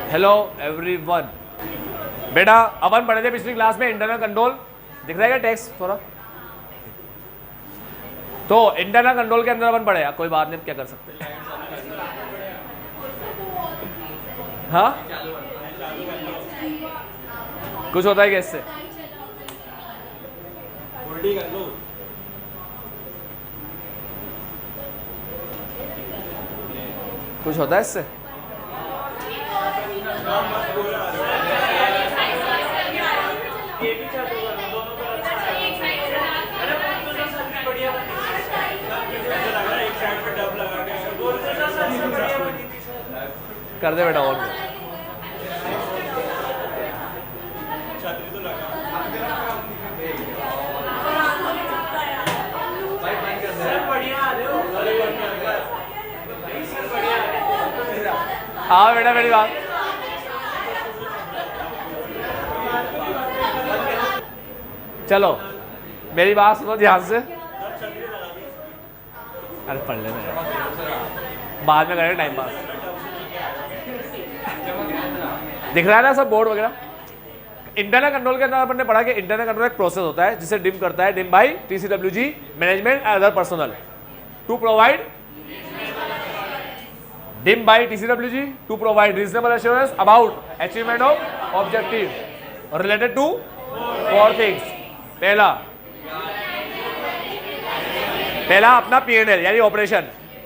Hello everyone. बेटा अपन पढ़े थे पिछली क्लास में इंटरनल कंट्रोल, दिख रहा है क्या टेक्स्ट थोड़ा? तो इंटरनल कंट्रोल के अंदर अपन पढ़े, कोई बात नहीं, क्या कर सकते हैं। हाँ कुछ होता है क्या इससे? कुछ होता है इससे? कर दे बेटा और हाँ बेटा मेरी बात चलो, मेरी बात सुनो ध्यान से। अरे पढ़ लेना, बाद में करेंगे टाइम पास। दिख रहा है ना सब बोर्ड वगैरह? इंटरनल कंट्रोल के अंदर अपन ने पढ़ा कि इंटरनल कंट्रोल एक प्रोसेस होता है जिसे डिम करता है, डिम by TCWG management and other personnel to provide डिम by TCWG to provide reasonable assurance about achievement of objective related to 4 things. पहला अपना P&L यानी operation,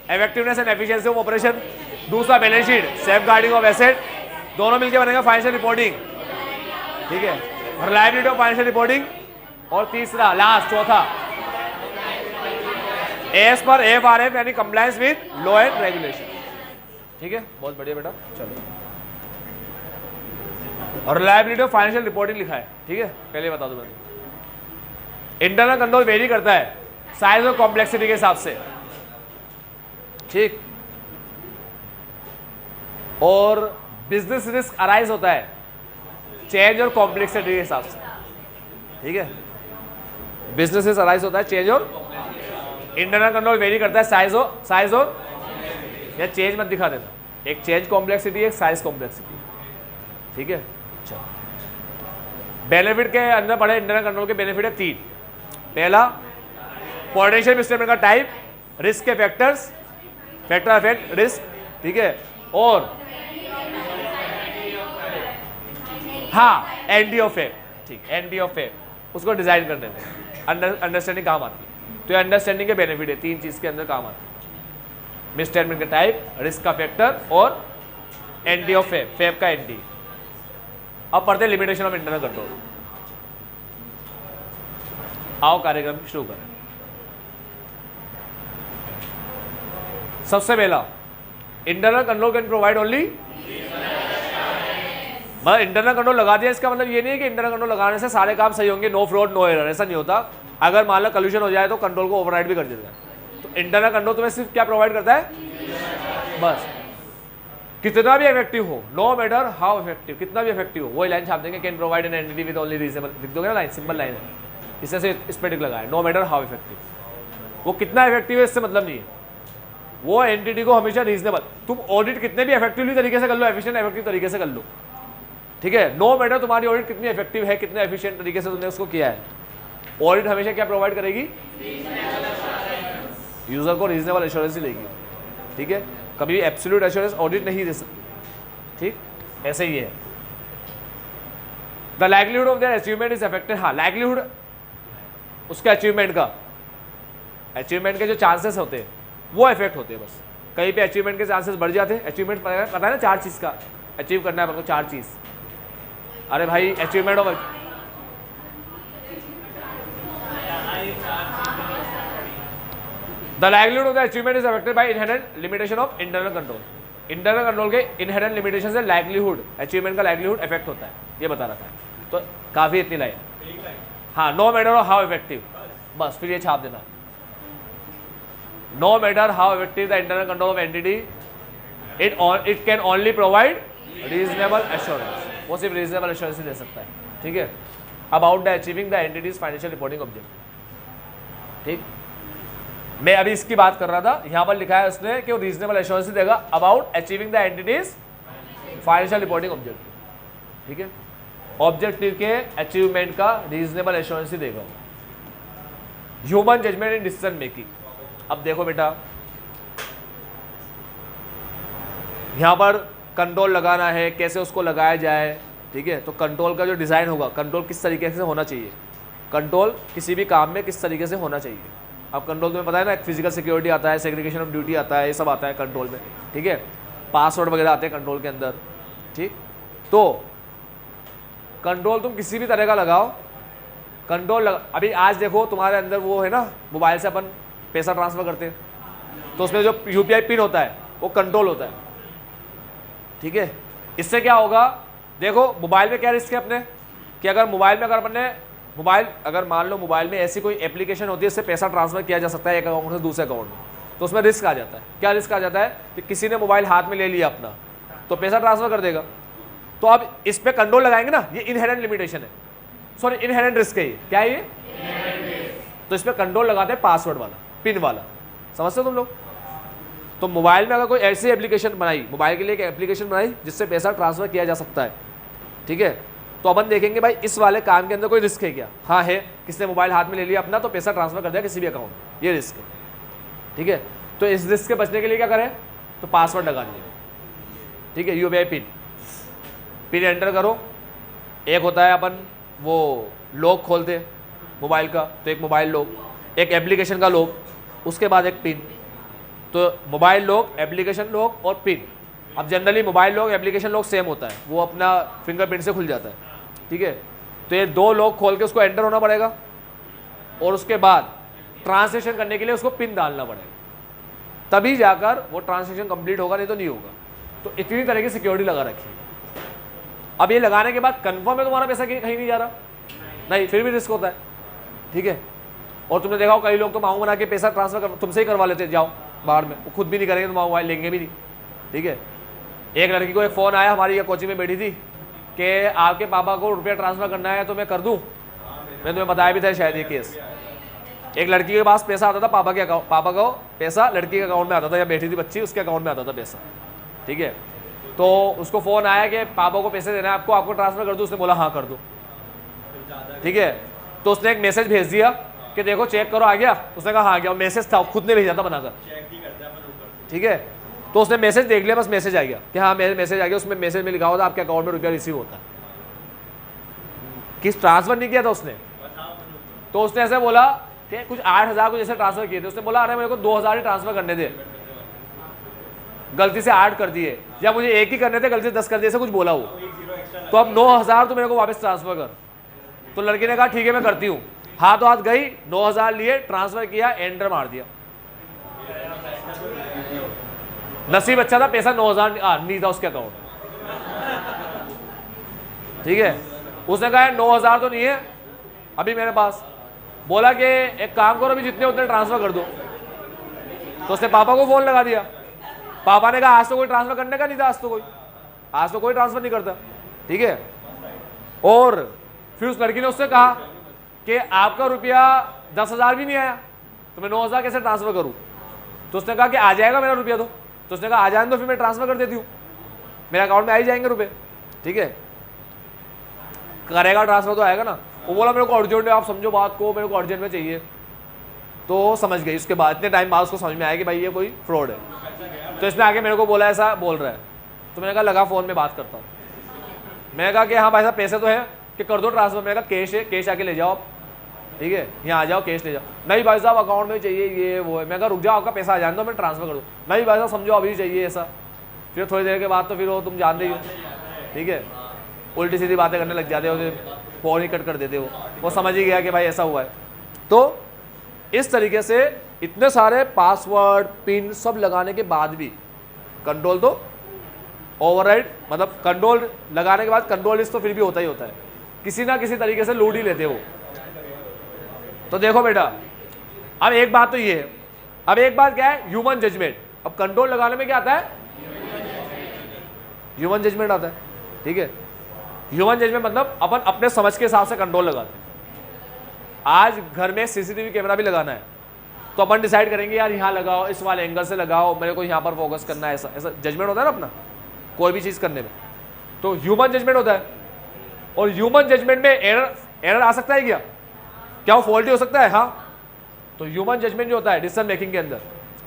effectiveness and efficiency of operation. दूसरा balance sheet, safeguarding of asset, दोनों मिलकर बनेगा financial reporting, ठीक है, रिलायबिलिटी ऑफ फाइनेंशियल रिपोर्टिंग। और तीसरा लास्ट चौथा एस पर AFRF यानी compliance with law and regulation, ठीक है। बहुत बढ़िया बेटा, चलो। और रिलायबिलिटी ऑफ फाइनेंशियल रिपोर्टिंग लिखा है, ठीक है। पहले बता दो मैं, इंटरनल कंट्रोल वेरी करता है साइज और कॉम्प्लेक्सिटी के हिसाब से, ठीक। और बिजनेस रिस्क अराइज होता है चेंज और कॉम्प्लेक्सिटी के हिसाब से, ठीक है। बिजनेस रिस्क अराइज होता है चेंज और इंटरनल कंट्रोल वेरी करता है साइज और या चेंज मत दिखा देना, एक चेंज कॉम्प्लेक्सिटी एक साइज कॉम्प्लेक्सिटी, ठीक है। चलो, बेनिफिट के अंदर पढ़े इंटरनल कंट्रोल के बेनिफिट है 3। पहला पोटेंशियल स्टेटमेंट का टाइप, रिस्क के फैक्टर्स, फैक्टर इफेक्ट रिस्क, ठीक है। और हाँ एनडी ऑफ फेम, ठीक, एनडी ऑफ फेम उसको डिजाइन करने में अंडरस्टैंडिंग काम आती है। तो ये अंडरस्टैंडिंग के बेनिफिट है, 3 चीज के अंदर काम आती है, मिस स्टेटमेंट का टाइप, रिस्क का फैक्टर और एनडी ऑफ फेम, फेम का एनडी। अब पढ़ते हैं लिमिटेशन ऑफ इंटरनल कंट्रोल। आओ कार्यक्रम शुरू करें। सबसे पहला, internal control can provide only, मतलब इंटरनल कंट्रोल लगा दिया इसका मतलब ये नहीं है कि इंटरनल कंट्रोल लगाने से सारे काम सही होंगे, नो फ्रॉड नो एरर, ऐसा नहीं होता। अगर मान लो कल्यूशन हो जाए तो कंट्रोल को ओवरराइड भी कर देता है। तो इंटरनल कंट्रोल तुम्हें सिर्फ क्या प्रोवाइड करता है, बस कितना भी इफेक्टिव हो, नो मैटर हाउ इफेक्टिव, कितना भी इफेक्टिव हो, वही लाइन छाप देंगे, can provide an entity with only reasonable, लिख दोगे ना लाइन, सिंपल लाइन है, इससे से इस पे टिक लगाया, नो मैटर हाउ इफेक्टिव। वो कितना इफेक्टिव है इससे मतलब नहीं है, वो एंटिटी को हमेशा रीजनेबल, तुम ऑडिट कितने भी इफेक्टिवली तरीके से कर लो, एफिशिएंट इफेक्टिव तरीके से कर लो, ठीक है। नो मैटर तुम्हारी ऑडिट कितनी इफेक्टिव है, कितने एफिशिएंट तरीके से तुमने उसको किया है, ऑडिट हमेशा क्या प्रोवाइड करेगी, यूजर को रीजनेबल एश्योरेंस ही देगी, ठीक है। कभी एब्सोल्यूट एश्योरेंस ऑडिट नहीं दे सकती, ठीक, ऐसे ही है। The livelihood of their achievement is affected, हाँ लाइवलीहुड उसके अचीवमेंट का, अचीवमेंट के जो चांसेस होते हैं वो इफेक्ट होते हैं, बस कहीं पे अचीवमेंट के चांसेस बढ़ जाते हैं। अचीवमेंट पता है ना 4 चीज़ का अचीव करना है आपको, 4 चीज़। अरे भाई achievement of the livelihood of the achievement is affected by inherent limitation of internal control. Internal control के इनहेरेंट लिमिटेशन से लाइवलीहुड, अचीवमेंट का लाइवलीहुड इफेक्ट होता है, ये बता रहा था। तो काफ़ी इतनी लाइन, हाँ, नो मैटर हाउ इफेक्टिव, बस फिर ये छाप देना, no matter how effective the internal control of entity, it can only provide reasonable assurance, वो सिर्फ रीजनेबल एश्योरेंस ही दे सकता है, ठीक है। About the achieving the entities financial reporting object, ठीक। मैं अभी इसकी बात कर रहा था, यहाँ पर लिखा है उसने कि वो रीजनेबल एश्योरेंस देगा about achieving the entities financial reporting objective, ठीक है। ऑब्जेक्टिव के अचीवमेंट का रीजनेबल एश्योरेंस ही देगा। Human judgement in decision making. अब देखो बेटा, यहाँ पर कंट्रोल लगाना है, कैसे उसको लगाया जाए, ठीक है। तो कंट्रोल का जो डिज़ाइन होगा, कंट्रोल किस तरीके से होना चाहिए, कंट्रोल किसी भी काम में किस तरीके से होना चाहिए। अब कंट्रोल तुम्हें पता है ना, फिजिकल सिक्योरिटी आता है, सेग्रीगेशन ऑफ ड्यूटी आता है, ये सब आता है कंट्रोल में, ठीक है। पासवर्ड वगैरह आते हैं कंट्रोल के अंदर, ठीक। तो कंट्रोल तुम किसी भी तरह का लगाओ, कंट्रोल अभी आज देखो तुम्हारे अंदर वो है ना, मोबाइल से अपन पैसा ट्रांसफ़र करते हैं, तो उसमें जो UPI पिन होता है वो कंट्रोल होता है, ठीक है। इससे क्या होगा, देखो मोबाइल में क्या रिस्क है अपने, कि अगर मोबाइल में, अगर अपने मोबाइल, अगर मान लो मोबाइल में ऐसी कोई एप्लीकेशन होती है इससे पैसा ट्रांसफ़र किया जा सकता है एक अकाउंट से दूसरे अकाउंट में, तो उसमें रिस्क आ जाता है। क्या रिस्क आ जाता है कि किसी ने मोबाइल हाथ में ले लिया अपना, तो पैसा ट्रांसफ़र कर देगा। तो अब इस पर कंट्रोल लगाएंगे ना, ये इनहेरेंट लिमिटेशन है, सॉरी इनहेरेंट रिस्क है ये, क्या है ये, तो इस पर कंट्रोल लगाते हैं पासवर्ड वाला, पिन वाला, समझते हो तुम लोग। तो मोबाइल में अगर कोई ऐसी एप्लीकेशन बनाई, मोबाइल के लिए एक एप्लीकेशन बनाई जिससे पैसा ट्रांसफ़र किया जा सकता है, ठीक है, तो अपन देखेंगे भाई इस वाले काम के अंदर कोई रिस्क है क्या। हाँ है, किसने मोबाइल हाथ में ले लिया अपना तो पैसा ट्रांसफ़र कर दिया किसी भी अकाउंट, ये रिस्क है, ठीक है। तो इस रिस्क से बचने के लिए क्या करें, तो पासवर्ड लगा दिए, ठीक है। UPI पिन एंटर करो। एक होता है अपन वो लॉक खोलते मोबाइल का, तो एक मोबाइल लॉक, एक एप्लीकेशन का लॉक, उसके बाद एक पिन। तो मोबाइल लॉक, एप्लीकेशन लॉक और पिन। अब generally mobile lock, application lock same होता है, वो अपना फिंगरप्रिंट से खुल जाता है, ठीक है। तो ये दो लॉक खोल के उसको एंटर होना पड़ेगा और उसके बाद ट्रांसलेशन करने के लिए उसको पिन डालना पड़ेगा, तभी जाकर वो ट्रांसलेशन कंप्लीट होगा, नहीं तो नहीं होगा। तो इतनी तरह की सिक्योरिटी लगा रखी है। अब ये लगाने के बाद कंफर्म है तुम्हारा पैसा कहीं नहीं जा रहा, नहीं, फिर भी रिस्क होता है, ठीक है। और तुमने देखा हो कई लोग तो मांग बना के पैसा ट्रांसफर तुमसे ही करवा लेते, जाओ बाहर में, वो खुद भी नहीं करेंगे तो मोबाइल लेंगे भी नहीं, ठीक है। एक लड़की को एक फ़ोन आया, हमारी ये कोचिंग में बैठी थी, कि आपके पापा को रुपया ट्रांसफ़र करना है तो मैं कर दूँ। मैंने तुम्हें बताया भी था शायद ये केस। एक लड़की के पास पैसा आता था, पापा को पैसा लड़की के अकाउंट में आता था, या बैठी थी बच्ची उसके अकाउंट में आता था पैसा, ठीक है। तो उसको फ़ोन आया कि पापा को पैसे देना है आपको ट्रांसफ़र कर दूँ। उसने बोला हाँ कर दो, ठीक है। तो उसने एक मैसेज भेज दिया कि देखो चेक करो आ गया। उसने कहा हाँ आ गया, मैसेज था, खुद ने भेजा था बनाकर, ठीक है। तो उसने मैसेज देख लिया, बस मैसेज आ गया कि हाँ मेरे मैसेज आ गया। उसमें मैसेज में लिखा होता आपके अकाउंट में रुपया रिसीव होता है, किस ट्रांसफ़र नहीं किया था उसने। तो उसने ऐसे बोला कि कुछ 8,000 कुछ ऐसे ट्रांसफ़र किए थे। उसने बोला अरे मेरे को 2,000 ही ट्रांसफ़र करने दे, गलती से 8 कर दिए, या मुझे 1 ही करने थे गलती से 10 कर दिए, ऐसा कुछ बोला वो। तो अब 9,000 तो मेरे को वापस ट्रांसफ़र कर। तो लड़की ने कहा ठीक है मैं करती हूँ। हाथों हाथ गई, 9,000 लिए, ट्रांसफ़र किया, एंटर मार दिया। नसीब अच्छा था, पैसा 9,000 नहीं था उसके अकाउंट, ठीक है। उसने कहा 9,000 तो नहीं है अभी मेरे पास। बोला कि एक काम करो अभी जितने उतने ट्रांसफ़र कर दो। तो उसने पापा को फ़ोन लगा दिया। पापा ने कहा आज तो कोई ट्रांसफ़र करने का नहीं था, आज तो कोई ट्रांसफ़र नहीं करता, ठीक है। और फिर उस लड़की ने उससे कहा कि आपका रुपया 10,000 भी नहीं आया तो मैं 9,000 कैसे ट्रांसफ़र करूँ। तो उसने कहा कि आ जाएगा मेरा रुपया। तो उसने कहा आ जाए तो फिर मैं ट्रांसफ़र कर देती हूँ, मेरे अकाउंट में आ ही जाएंगे रुपये, ठीक है। करेगा ट्रांसफ़र तो आएगा ना। वो बोला मेरे को अर्जेंट है, आप समझो बात को, मेरे को अर्जेंट में चाहिए। तो समझ गई, उसके बाद इतने टाइम बाद उसको समझ में आया कि भाई ये कोई फ्रॉड है। तो इसने आगे मेरे को बोला ऐसा बोल रहा है। तो मैंने कहा लगा फ़ोन में बात करता हूँ। मैंने कहा कि हाँ भाई साहब पैसे तो हैं कि कर दो ट्रांसफ़र। मैंने कहा कैश है, कैश आके ले जाओ आप, ठीक है, यहाँ आ जाओ कैश ले जाओ। नहीं भाई साहब अकाउंट में चाहिए ये वो है। मैं कहा रुक जाओ आपका पैसा आ जाने दो मैं ट्रांसफ़र कर दूँ। नहीं भाई साहब समझो अभी चाहिए ऐसा। फिर थोड़ी देर के बाद तो फिर वो तुम जानते ही हो, ठीक है, उल्टी सीधी बातें करने लग जाते हो, फ़ोन ही कट कर देते हो। वो समझ ही गया कि भाई ऐसा हुआ है। तो इस तरीके से इतने सारे पासवर्ड पिन सब लगाने के बाद भी कंट्रोल तो ओवरराइड, मतलब कंट्रोल लगाने के बाद कंट्रोल लिस्ट तो फिर भी होता ही होता है, किसी ना किसी तरीके से लूट ही लेते हो। तो देखो बेटा, अब एक बात तो ये है, अब एक बात क्या है, ह्यूमन जजमेंट। अब कंट्रोल लगाने में क्या आता है, ह्यूमन जजमेंट आता है, ठीक है। ह्यूमन जजमेंट मतलब अपन अपने समझ के हिसाब से कंट्रोल लगाते हैं। आज घर में CCTV कैमरा भी लगाना है तो अपन डिसाइड करेंगे यार यहाँ लगाओ, इस वाले एंगल से लगाओ, मेरे को यहाँ पर फोकस करना है, ऐसा ऐसा जजमेंट होता है ना अपना कोई भी चीज़ करने में। तो ह्यूमन जजमेंट होता है, और ह्यूमन जजमेंट में एरर आ सकता है क्या वो फॉल्टी हो सकता है? हाँ। तो ह्यूमन जजमेंट जो होता है डिसीजन मेकिंग के अंदर,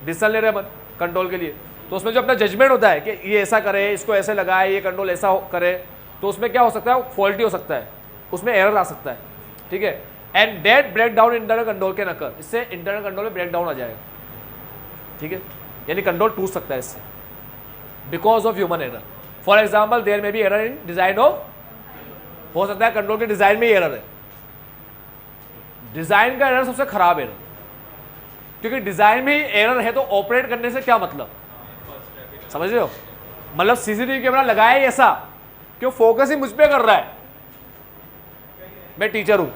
डिसीजन ले रहे हैं अपन कंट्रोल के लिए, तो उसमें जो अपना जजमेंट होता है कि ये ऐसा करे, इसको ऐसे लगाए, ये कंट्रोल ऐसा करे, तो उसमें क्या हो सकता है? फॉल्टी हो सकता है, उसमें एरर आ सकता है, ठीक है। And that break down internal control can occur, इससे इंटरनल कंट्रोल में ब्रेक डाउन आ जाएगा, ठीक है, यानी कंट्रोल टूट सकता है इससे, because of human error. For example there में भी एरर इन डिजाइन ऑफ, हो सकता है कंट्रोल के डिजाइन में ही एरर है, डिजाइन का एरर सबसे खराब एरर, क्योंकि डिजाइन में ही एरर है तो ऑपरेट करने से क्या मतलब, समझ रहे हो? मतलब सीसीटीवी कैमरा लगाया ही ऐसा कि वो फोकस ही मुझ पे कर रहा है, मैं टीचर हूं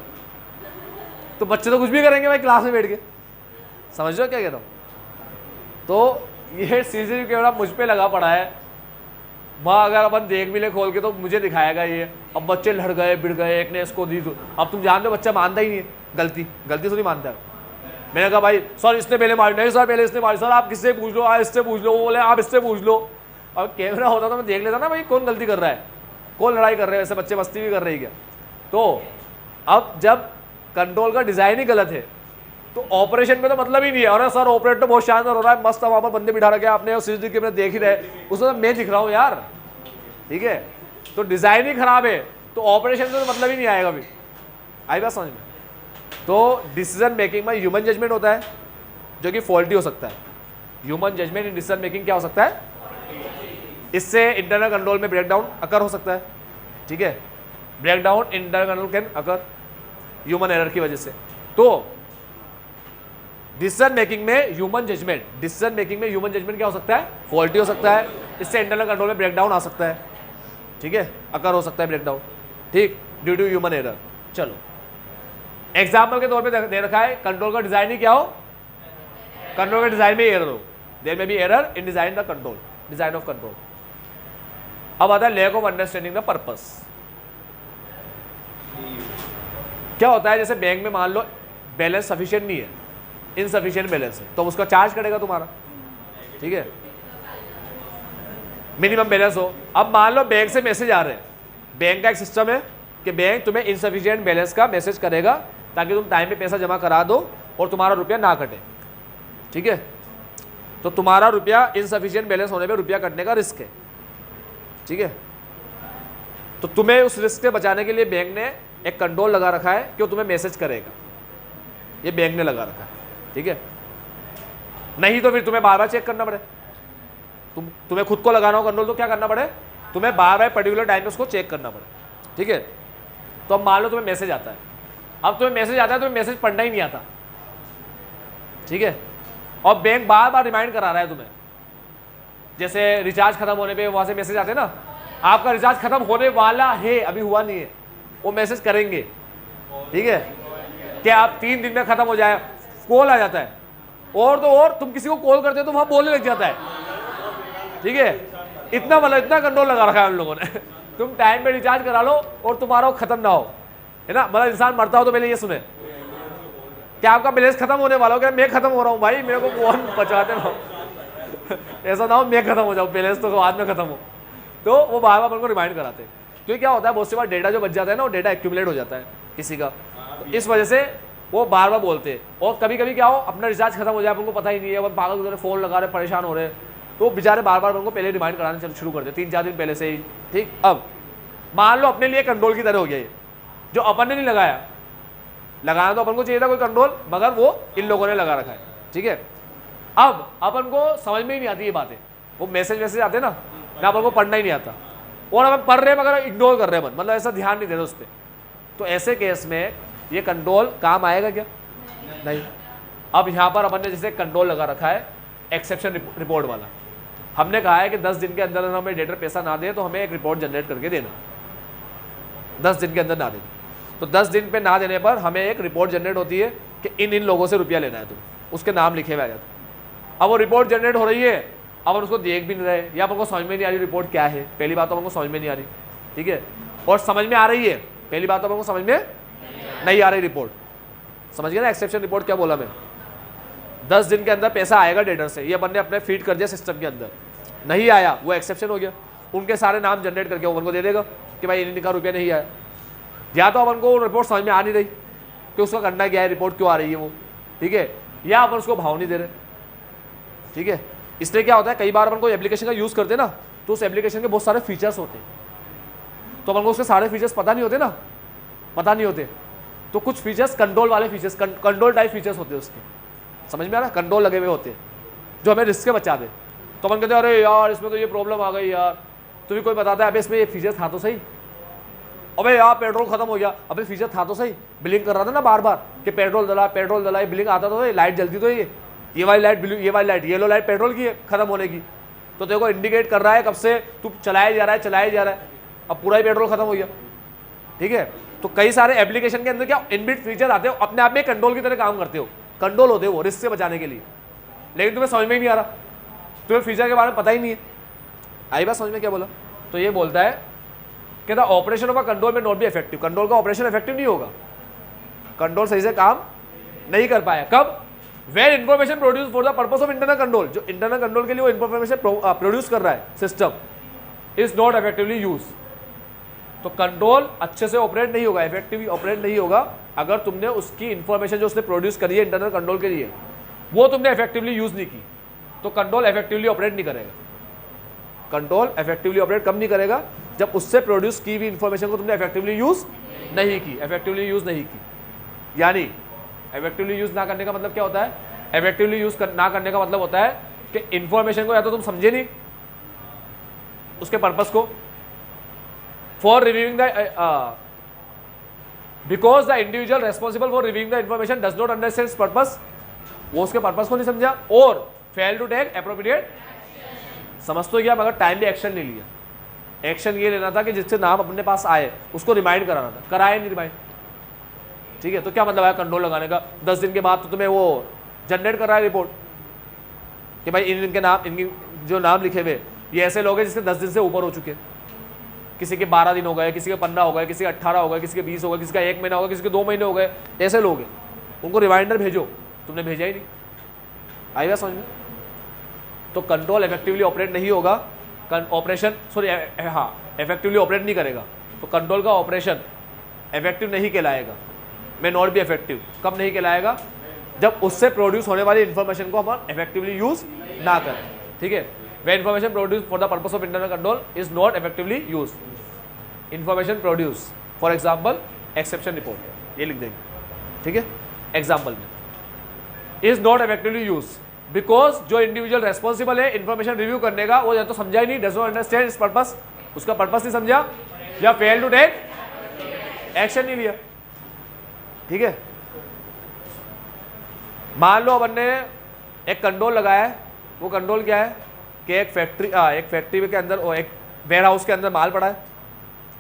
तो बच्चे तो कुछ भी करेंगे भाई क्लास में बैठ के, समझ रहे हो क्या कह रहा हूं? तो ये सीसीटीवी कैमरा मुझ पे लगा पड़ा है, वहाँ अगर अपन देख भी ले खोल के तो मुझे दिखाएगा ये, अब बच्चे लड़ गए बिड़ गए, एक ने इसको दी, अब तुम जानते हो बच्चा मानता ही नहीं है, गलती से नहीं मानता है। मैंने कहा भाई सर इसने पहले मारी, नहीं सर पहले इसने मारी, सर आप किससे पूछ लो, आप इससे पूछ लो, वो बोले आप इससे पूछ लो। अब कैमरा होता तो मैं देख लेता ना भाई कौन गलती कर रहा है, कौन लड़ाई कर रहे हैं, ऐसे बच्चे मस्ती भी कर रहे हैं क्या। तो अब जब कंट्रोल का डिज़ाइन ही गलत है तो ऑपरेशन में तो मतलब ही नहीं है। अरे सर ऑपरेट तो बहुत शानदार हो रहा है, मस्त, वहाँ पर बंदे बिठा रखे आपने और सीसीटीवी कैमरा देख ही रहे, उसमें मैं दिख रहा हूँ यार, ठीक है। तो डिज़ाइन ही खराब है तो ऑपरेशन से तो मतलब ही नहीं आएगा अभी, आई बात समझ में? तो डिसीजन मेकिंग में ह्यूमन जजमेंट होता है जो कि फॉल्टी हो सकता है। Human judgement in decision making क्या हो सकता है? इससे इंटरनल कंट्रोल में ब्रेकडाउन अकर हो सकता है, ठीक है। Breakdown internal control can occur human error की वजह से। तो डिसीजन मेकिंग में ह्यूमन जजमेंट, डिसीजन मेकिंग में ह्यूमन जजमेंट क्या हो सकता है? फॉल्टी हो सकता है, इससे इंटरनल कंट्रोल में ब्रेकडाउन आ सकता है, ठीक है, अकर हो सकता है ब्रेकडाउन, ठीक, ड्यू टू ह्यूमन एरर। चलो एग्जाम्पल के तौर पे दे रखा है कंट्रोल का डिजाइन ही क्या हो, कंट्रोल का डिजाइन में एरर हो, देयर में be error in design the control, design of control. अब आता है lack of understanding the purpose. क्या होता है, जैसे बैंक में मान लो बैलेंस सफिशिएंट नहीं है, इनसफिशिएंट बैलेंस है, तो उसका चार्ज कटेगा तुम्हारा, ठीक है, मिनिमम बैलेंस हो। अब मान लो बैंक से मैसेज आ रहे हैं, बैंक का एक सिस्टम है कि बैंक तुम्हें इनसफिशिएंट बैलेंस का मैसेज करेगा ताकि तुम टाइम पे पैसा जमा करा दो और तुम्हारा रुपया ना कटे, ठीक है। तो तुम्हारा रुपया इनसफिशिएंट बैलेंस होने पे रुपया कटने का रिस्क है, ठीक है। तो तुम्हें उस रिस्क से बचाने के लिए बैंक ने एक कंट्रोल लगा रखा है कि वो तुम्हें मैसेज करेगा, ये बैंक ने लगा रखा है, ठीक है। नहीं तो फिर तुम्हें बार बार चेक करना पड़े, तुम्हें खुद को लगाना हो कंट्रोल तो क्या करना पड़े, तुम्हें बार बार पर्टिकुलर टाइम पे उसको चेक करना पड़े, ठीक है। तो अब मान लो तुम्हें मैसेज आता है, अब तुम्हें मैसेज आता है, तुम्हें मैसेज पढ़ना ही नहीं आता, ठीक है, और बैंक बार बार रिमाइंड करा रहा है तुम्हें, जैसे रिचार्ज खत्म होने पे वहां से मैसेज आते हैं ना, आपका रिचार्ज खत्म होने वाला है, अभी हुआ नहीं है, वो मैसेज करेंगे, ठीक है, कि आप 3 दिन में खत्म हो जाए, कॉल आ जाता है, और तो और तुम किसी को कॉल करते हो तो वहां बोलने लग जाता है, ठीक है। इतना मतलब इतना कंट्रोल लगा रखा है उन लोगों ने तुम टाइम पे रिचार्ज करा लो और तुम्हारा खत्म ना हो, है ना। मतलब इंसान मरता हो तो पहले ये सुने क्या आपका बैलेंस खत्म होने वाला हो, क्या मैं खत्म हो रहा हूँ भाई, मेरे को कौन बचाते ना ऐसा ना हो मैं खत्म हो जाऊँ, बैलेंस तो बाद में खत्म हो। तो वो बार बार अपन को रिमाइंड कराते हैं, क्योंकि क्या होता है बहुत सी बार डेटा जो बच जाता है ना, वो डेटा एक्यूमुलेट हो जाता है किसी का, तो इस वजह से वो बार बार बोलते हैं। और कभी कभी क्या हो अपना रिचार्ज खत्म हो जाए, अपन को पता ही नहीं है, अपन पागल की तरह फोन लगा रहे, परेशान हो रहे, तो बेचारे बार बार उनको पहले रिमाइंड कराना शुरू करते 3-4 दिन पहले से ही, ठीक। अब मान लो अपने लिए कंट्रोल की तरह हो गया ये, जो अपन ने नहीं लगाया, लगाना तो अपन को चाहिए था कोई कंट्रोल, मगर वो इन लोगों ने लगा रखा है, ठीक है। अब अपन को समझ में ही नहीं आती ये बातें, वो मैसेज आते ना अपन को पढ़ना ही नहीं आता, और अपन पढ़ रहे हैं मगर इग्नोर कर रहे हैं, मतलब ऐसा ध्यान नहीं दे रहे उस पर। तो ऐसे केस में ये कंट्रोल काम आएगा क्या? नहीं। अब यहाँ पर अपन ने जैसे कंट्रोल लगा रखा है एक्सेप्शन रिपोर्ट वाला, हमने कहा है कि 10 दिन के अंदर हमें डेटर पैसा ना दे तो हमें एक रिपोर्ट जनरेट करके देना, 10 दिन के अंदर ना देना, तो 10 दिन पे ना देने पर हमें एक रिपोर्ट जनरेट होती है कि इन लोगों से रुपया लेना है, तो उसके नाम लिखे हुए आ जाते। अब वो रिपोर्ट जनरेट हो रही है, अब हम उसको देख भी नहीं रहे, या हमको समझ में नहीं आ रही रिपोर्ट क्या है, पहली बात तो हमको समझ में नहीं आ रही, ठीक है, और समझ में आ रही है, पहली बात तो हमको समझ में नहीं आ रही रिपोर्ट, समझ गए ना एक्सेप्शन रिपोर्ट क्या बोला मैं, 10 दिन के अंदर पैसा आएगा डेटर से, ये अपन ने अपने फीड कर दिया सिस्टम के अंदर, नहीं आया वो एक्सेप्शन हो गया। उनके सारे नाम जनरेट करके ओवन को दे देगा कि भाई इनका रुपया नहीं आया। या तो अपन को रिपोर्ट समझ में आ नहीं रही कि उसका करना क्या है, रिपोर्ट क्यों आ रही है वो, ठीक है, या अपन उसको भाव नहीं दे रहे, ठीक है। इसलिए क्या होता है, कई बार अपन को एप्लीकेशन का यूज़ करते हैं ना, तो उस एप्लीकेशन के बहुत सारे फीचर्स होते हैं, तो अपन को उसके सारे फीचर्स पता नहीं होते ना, पता नहीं होते, तो कुछ फीचर्स कंट्रोल वाले फीचर्स, कंट्रोल टाइप फीचर्स होते हैं उसके, समझ में आ रहा है, कंट्रोल लगे हुए होते हैं जो हमें रिस्क से बचा दे। तो अपन कहते हैं अरे यार इसमें तो ये प्रॉब्लम आ गई यार, तो भी कोई बताता है अबे इसमें ये फीचर था तो सही, अबे यार पेट्रोल खत्म हो गया, अबे फीचर था तो सही, बिलिंग कर रहा था ना बार बार कि पेट्रोल डला, बिलिंग आता तो लाइट जलती तो ये वाली लाइट ब्लू, ये वाली लाइट, येलो लाइट पेट्रोल की है खत्म होने की, तो तेरे को इंडिकेट कर रहा है कब से तू चलाया जा रहा है, अब पूरा ही पेट्रोल खत्म हो गया, ठीक है। तो कई सारे एप्लीकेशन के अंदर क्या इनबिल्ट फीचर आते हो, अपने आप में कंट्रोल की तरह काम करते हो, कंट्रोल होते हो रिस्क से बचाने के लिए, लेकिन तुम्हें समझ में ही नहीं आ रहा, तुम्हें फीचर के बारे में पता ही नहीं है। आई बात समझ में क्या बोला? तो ये बोलता है कि the operation of a control में नॉट बी इफेक्टिव, कंट्रोल का ऑपरेशन इफेक्टिव नहीं होगा, कंट्रोल सही से काम नहीं कर पाया। कब? Where information produce for the purpose of internal control, जो इंटरनल कंट्रोल के लिए वो इन्फॉर्मेशन प्रोड्यूस कर रहा है system, is not effectively use. तो कंट्रोल अच्छे से ऑपरेट नहीं होगा, इफेक्टिवली ऑपरेट नहीं होगा अगर तुमने उसकी इंफॉर्मेशन जो उसने प्रोड्यूस करी है इंटरनल कंट्रोल के लिए, वो तुमने इफेक्टिवली यूज नहीं की, तो कंट्रोल इफेक्टिवली ऑपरेट नहीं करेगा। कंट्रोल इफेक्टिवली ऑपरेट कब नहीं करेगा? जब उससे प्रोड्यूस की हुई इंफॉर्मेशन को तुमने इफेक्टिवली यूज नहीं की, इफेक्टिवली यूज नहीं की। यानी इफेक्टिवली यूज ना करने का मतलब क्या होता है? इफेक्टिवली यूज ना करने का मतलब होता है कि इंफॉर्मेशन को या तो तुम समझे नहीं उसके पर्पस को, for reviewing the because the individual responsible for reviewing the information does not understand purpose, वो उसके पर्पस को नहीं समझा, और फेल टू टेक एप्रोप्रिएट, समझ तो गया मगर टाइम भी एक्शन नहीं लिया। एक्शन ये लेना था कि जिससे नाम अपने पास आए उसको रिमाइंड कराना था, कराया नहीं रिमाइंड, ठीक है। तो क्या मतलब है कंट्रोल लगाने का? 10 दिन के बाद तो तुम्हें वो जनरेट कर रहा है रिपोर्ट कि भाई इनके नाम, इनकी जो नाम लिखे हुए ये ऐसे लोग हैं जिसके 10 दिन से ऊपर हो चुके हैं, किसी के 12 दिन हो गए, किसी के 15 हो गए, किसी के 18 हो गए, किसी के 20 हो गए, किसी का 1 महीना हो गया, किसी के 2 महीने हो गए, ऐसे लोग हैं, उनको रिमाइंडर भेजो, तुमने भेजा ही नहीं। आएगा समझ में? तो कंट्रोल इफेक्टिवली ऑपरेट नहीं होगा, ऑपरेशन सॉरी हाँ इफेक्टिवली ऑपरेट नहीं करेगा, तो कंट्रोल का ऑपरेशन इफेक्टिव नहीं कहलाएगा, मे नॉट बी इफेक्टिव। कब नहीं कहलाएगा? जब उससे प्रोड्यूस होने वाली इंफॉर्मेशन को हम इफेक्टिवली यूज ना करें, ठीक है। Where information produce for the purpose of internal control is not effectively use. Information produce for example exception report, ये लिख देंगे, ठीक है, एग्जाम्पल में, is not effectively use because जो इंडिविजुअल रेस्पॉन्सिबल है इंफॉर्मेशन रिव्यू करने का वो या तो समझा ही नहीं, डज नॉट अंडरस्टैंड इस पर्पस, उसका पर्पस नहीं समझा, या फेल टू टेक एक्शन नहीं लिया, ठीक है। मान लो अपन ने एक कंट्रोल लगाया है, वो कंट्रोल क्या है कि एक फैक्ट्री के अंदर और एक वेयर हाउस के अंदर माल पड़ा है,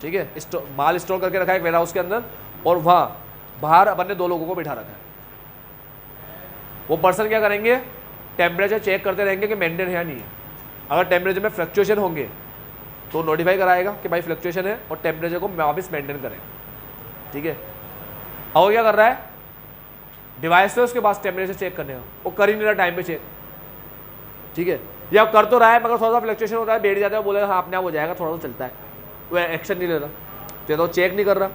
ठीक है, माल स्टोर करके रखा है एक वेयर हाउस के अंदर, और वहाँ बाहर अपन ने 2 लोगों को बिठा रखा है। वो पर्सन क्या करेंगे? टेम्परेचर चेक करते रहेंगे कि मेंटेन है या नहीं है। अगर टेम्परेचर में फ्लक्चुएशन होंगे तो नोटिफाई कराएगा कि भाई फ्लक्चुएशन है और टेम्परेचर को वापस मेंटेन करें, ठीक है। और क्या कर रहा है? डिवाइस है उसके पास टेम्परेचर चेक करने का, वो कर ही नहीं रहा टाइम पे चेक, ठीक है, या कर तो रहा है मगर थोड़ा सा फ्लक्चुएशन होता है, बैठ जाता है, बोलेगा हाँ अपने आप हो जाएगा, थोड़ा सा चलता है, वो एक्शन नहीं ले रहा, तो चेक नहीं कर रहा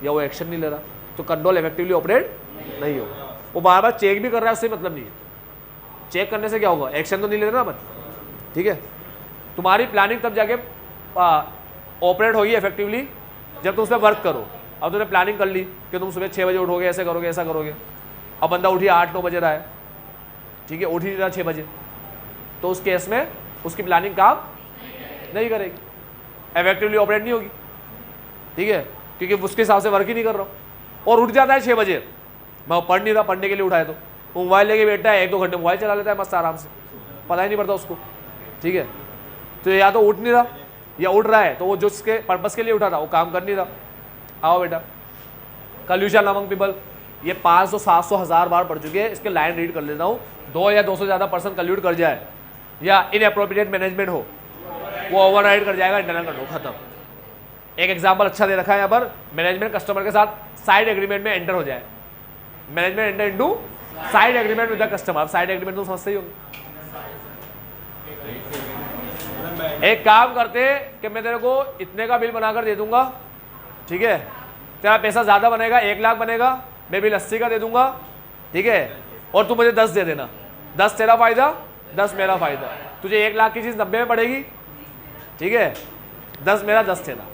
या वो एक्शन नहीं ले रहा, तो कंट्रोल इफेक्टिवली ऑपरेट नहीं होगा। वो बार बार चेक भी कर रहा है, उससे मतलब नहीं है, चेक करने से क्या होगा? एक्शन तो नहीं ले रहा ना अपन, ठीक है। तुम्हारी प्लानिंग तब जाके ऑपरेट होगी इफेक्टिवली जब तुम उस पर वर्क करो। अब तुमने प्लानिंग कर ली कि तुम सुबह 6 बजे उठोगे, ऐसे करोगे, ऐसा करोगे, अब बंदा उठिए 8-9 बजे रहा है, ठीक है, उठ ही नहीं रहा 6 बजे, तो उस केस में उसकी प्लानिंग काम नहीं करेगी, इफेक्टिवली ऑपरेट नहीं होगी, ठीक है, क्योंकि उसके हिसाब से वर्क ही नहीं कर रहा। और उठ जाता है 6 बजे, मैं पढ़ नहीं रहा, पढ़ने के लिए उठाए तो मोबाइल लेके बैठा है, 1-2 घंटे मोबाइल चला लेता है मस्त आराम से, पता ही नहीं पड़ता उसको, ठीक है। तो या तो उठ नहीं रहा या उठ रहा है तो वो जो उसके पर्पस के लिए उठा था वो काम कर नहीं रहा। आओ बेटा, कल्यूशन अमंग पीपल, ये 500, 700, 1000 बार पढ़ चुके हैं, इसके लाइन रीड कर लेता हूँ। 2 या 2 से ज़्यादा पर्सन कल्यूट कर जाए या इनएप्रोप्रिएट मैनेजमेंट हो, वो ओवरराइड कर जाएगा इंटरनल कंट्रोल, खत्म। एक एग्जाम्पल अच्छा दे रखा है यहाँ पर, मैनेजमेंट कस्टमर के साथ साइड एग्रीमेंट में एंटर हो जाए, management enter into side agreement with the customer. Side agreement तो समझते ही होंगे, एक काम करते कि मैं तेरे को इतने का बिल बनाकर दे दूंगा, ठीक है, तेरा पैसा ज़्यादा बनेगा, 1 लाख बनेगा, मैं बिल 80 का दे दूंगा, ठीक है, और तू मुझे 10 दे देना, 10 तेरा फायदा, 10 मेरा फायदा, तुझे 1 लाख की चीज़ 90 में पड़ेगी, ठीक है, 10 मेरा 10 तेरा,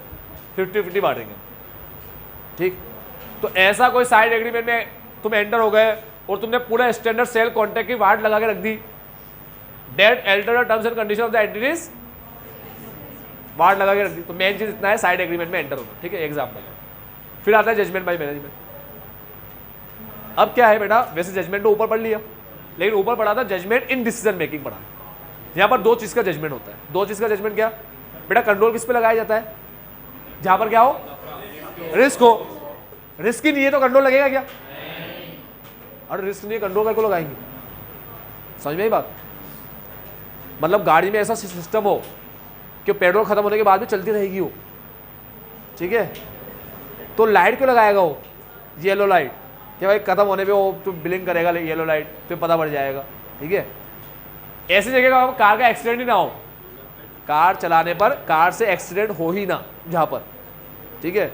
50-50 बांटेंगे, ठीक। तो ऐसा कोई साइड एग्रीमेंट में तुम एंटर हो गए और तुमने पूरा स्टैंडर्ड सेल कॉन्ट्रैक्ट की वार्ड लगा के रख दी, date alter terms and condition of the entities वार्ड लगा के रख दी, तो मेन चीज इतना है साइड एग्रीमेंट में एंटर होना, ठीक है, एग्जाम्पल। फिर आता है जजमेंट बाय मैनेजमेंट। अब क्या है बेटा, वैसे जजमेंट तो ऊपर पढ़ लिया, लेकिन ऊपर पढ़ा था जजमेंट इन डिसीजन मेकिंग पढ़ा। यहाँ पर 2 चीज का जजमेंट होता है। 2 चीज का जजमेंट क्या बेटा, कंट्रोल किस पे लगाया जाता है, जहां पर क्या हो, रिस्क हो। रिस्क ही नहीं है तो कंट्रोल लगेगा क्या? अरे रिस्क नहीं है, कंट्रोल करके लगाएंगे। समझ में आई बात? मतलब गाड़ी में ऐसा सिस्टम हो कि पेट्रोल खत्म होने के बाद भी चलती रहेगी वो, ठीक है, तो लाइट क्यों लगाएगा वो, येलो लाइट, कि भाई खत्म होने पे वो तो बिलिंग करेगा येलो लाइट, तो पता पड़ जाएगा, ठीक है। ऐसी जगह का कार का एक्सीडेंट ही ना हो, कार चलाने पर कार से एक्सीडेंट हो ही ना जहाँ पर, ठीक है।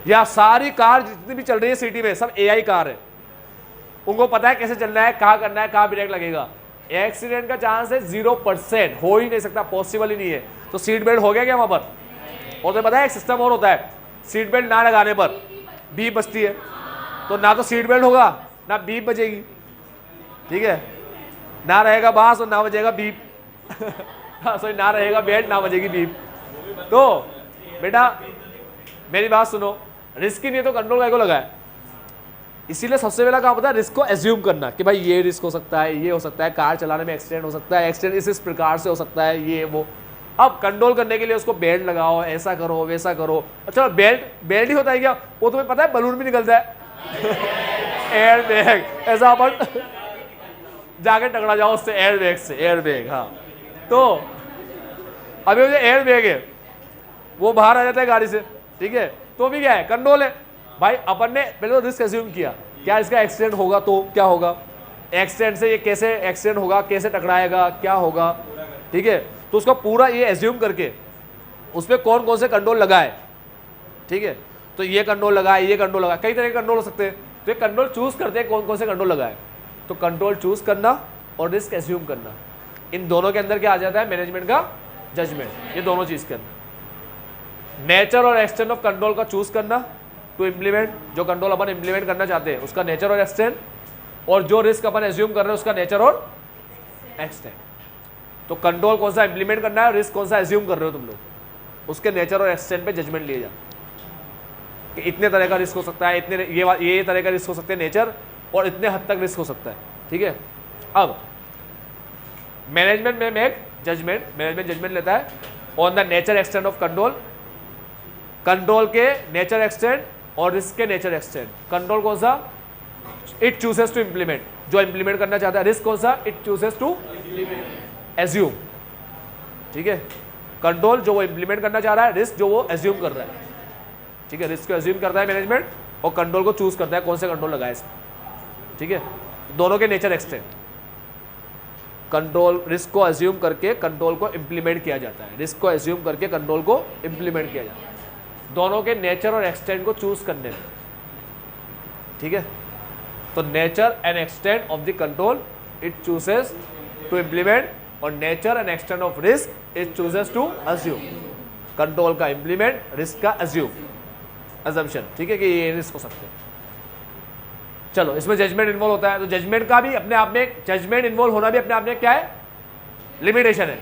या सारी कार जितनी भी चल रही है सिटी में सब AI कार है, उनको पता है कैसे चलना है, कहाँ करना है, कहाँ ब्रेक लगेगा। एक्सीडेंट का चांस है 0%, हो ही नहीं सकता, पॉसिबल ही नहीं है। तो सीट बेल्ट हो गया क्या वहाँ पर? और तो पता है एक सिस्टम और होता है, सीट बेल्ट ना लगाने पर बीप बजती है, तो ना तो सीट बेल्ट होगा ना बीप बजेगी, ठीक है, ना रहेगा बांस और ना बजेगा बीप सॉरी, ना रहेगा बेल्ट ना बजेगी बीप। तो बेटा मेरी बात सुनो, रिस्क ही नहीं है तो कंट्रोल को लगाए। इसीलिए सबसे पहला काम होता है रिस्क को एज्यूम करना कि भाई ये रिस्क हो सकता है, ये हो सकता है, कार चलाने में एक्सीडेंट हो सकता है, एक्सीडेंट इस प्रकार से हो सकता है, ये वो। अब कंट्रोल करने के लिए उसको बेल्ट लगाओ, ऐसा करो वैसा करो। अच्छा बेल्ट ही होता है क्या? वो तुम्हें पता है बलून भी निकलता है एयर बैग, ऐसा अपन जाके टकरा जाओ उससे, एयर बैग से, एयर बैग। हाँ, तो अभी जो एयर बैग है वो बाहर आ जाता है गाड़ी से, ठीक है, तो भी क्या है, कंट्रोल है भाई। अपन ने पहले तो रिस्क एज्यूम किया, क्या इसका एक्सीडेंट होगा तो क्या होगा, एक्सीडेंट से ये कैसे एक्सीडेंट होगा, कैसे टकराएगा, क्या होगा, ठीक है। तो उसका पूरा ये एज्यूम करके उस पर कौन कौन से कंट्रोल लगाए, ठीक है। तो ये कंट्रोल लगाए, ये कंट्रोल लगाए, कई तरह के कंट्रोल हो सकते हैं। तो ये कंट्रोल चूज करते हैं कौन कौन से कंट्रोल लगाए। तो कंट्रोल चूज करना और रिस्क एज्यूम करना, इन दोनों के अंदर क्या आ जाता है, मैनेजमेंट का जजमेंट। ये दोनों चीज के अंदर नेचर और एक्सटेंट ऑफ कंट्रोल का चूज करना टू इम्प्लीमेंट, जो कंट्रोल अपन इम्प्लीमेंट करना चाहते हैं उसका नेचर और एक्सटेंट, और जो रिस्क अपन एज्यूम कर रहे हैं उसका नेचर और एक्सटेंट। तो कंट्रोल कौन सा इम्प्लीमेंट करना है, रिस्क कौन सा एज्यूम कर रहे हो तुम लोग, उसके नेचर और एक्सटेंट पे जजमेंट लिए जाए कि इतने तरह का रिस्क हो सकता है, इतने ये तरह का रिस्क हो सकते हैं नेचर, और इतने हद तक रिस्क हो सकता है, ठीक है। अब मैनेजमेंट में एक मैनेजमेंट जजमेंट लेता है on the nature extent of control, control के नेचर एक्सटेंट और रिस्क के नेचर एक्सटेंट। कंट्रोल कौन सा, इट चूजेस टू इम्प्लीमेंट, जो इम्प्लीमेंट करना चाहता है। रिस्क कौन सा, इट चूजेस टू एज्यूम, ठीक है। कंट्रोल जो वो इम्प्लीमेंट करना चाह रहा है, रिस्क जो वो एज्यूम कर रहा है, ठीक है। रिस्क को एज्यूम करता है मैनेजमेंट और कंट्रोल को चूज करता है कौन से कंट्रोल लगाए इसमें, ठीक है। दोनों के नेचर एक्सटेंट, कंट्रोल रिस्क को एज्यूम करके कंट्रोल को इम्प्लीमेंट किया जाता है, रिस्क को एज्यूम करके कंट्रोल को इम्प्लीमेंट किया जाता है, दोनों के नेचर और एक्सटेंट को चूज करने में, ठीक है। तो nature and extent of the control it chooses to implement, और nature and extent of risk it chooses to assume. Control का इम्प्लीमेंट, रिस्क का अज्यूम, अजम्पशन, ठीक है, कि ये रिस्क हो सकते हैं। चलो, इसमें जजमेंट इन्वॉल्व होता है, तो जजमेंट का भी अपने आप में, जजमेंट इन्वॉल्व होना भी अपने आप में क्या है, लिमिटेशन है,